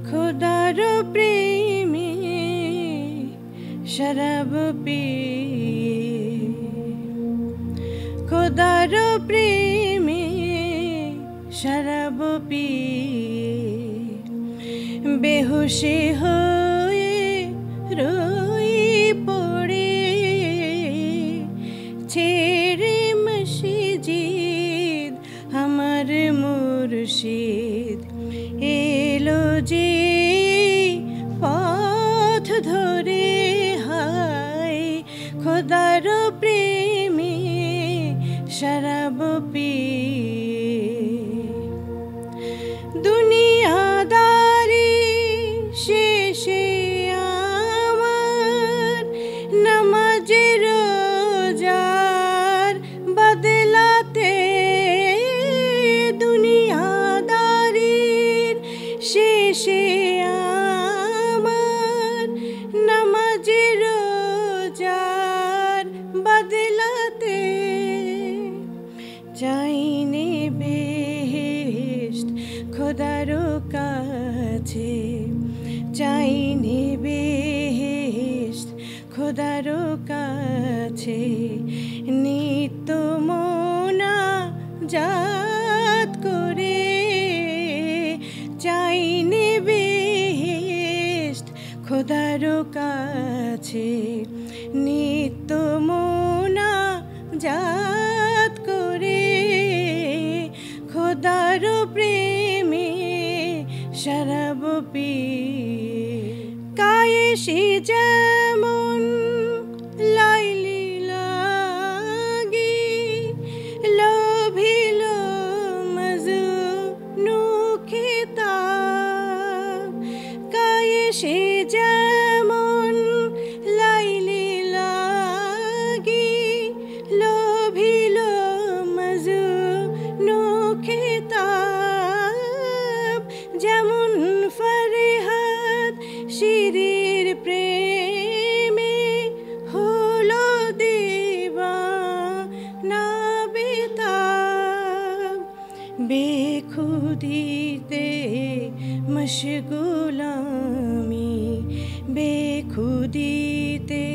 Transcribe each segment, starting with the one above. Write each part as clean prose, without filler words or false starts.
खुदार प्रेमी शराब पिए, खुदार प्रेमी शराब पिए बेहोशी হয়ে রই পড়ে ছেড়ে মসজিদ আমার মুর্শিদ এলো যে পথ ধরে হায় খোদার প্রেমে শরাব পিয়ে দুনিয়াদারি শেষে আমার নামাজ রোজার বদলাতে দুনিয়াদারির শেষে আমার নামাজ রোজার বদলাতে চাইনে বেহেশত খোদার কাছে চাইনে বেহেশত খোদার কাছে নিত্য মোনাজাত করে চাইনে বেহেশত খোদার কাছে নিত্য মোনাজাত করে খোদার প্রেমে শরাব পিয়ে কায়েশি যেমন লাইলি লাগি লোভিল মজনু খেতাব কায়েশি যেমন লাইলি লাগি লোভিল মজনু খেতাব যেমন ফরহাদ শিরির প্রেমে হলো দিওয়ানা বেতাব বেখুদিতে মশগুল আমি বেখুদিতে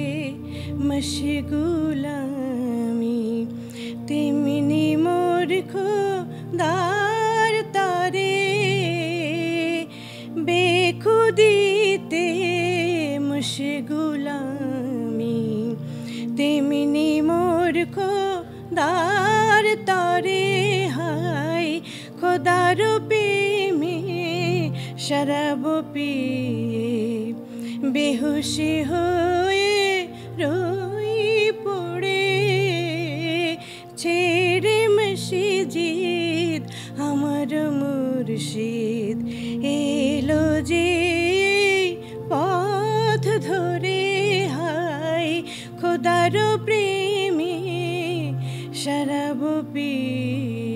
মশগুল আমি তেমনি মোর খোদার তারে বেখুদিতে মশগুল আমি তেমনি মোর খোদার তারে হায় খোদার প্রেমে শরাব পিয়ে বেহুশি হয়ে রই পড়ে ছেড়ে মসজিদ আমার মুর্শিদ এলো যে পথ ধরে হায় খোদার প্রেমে শরাব পিয়ে।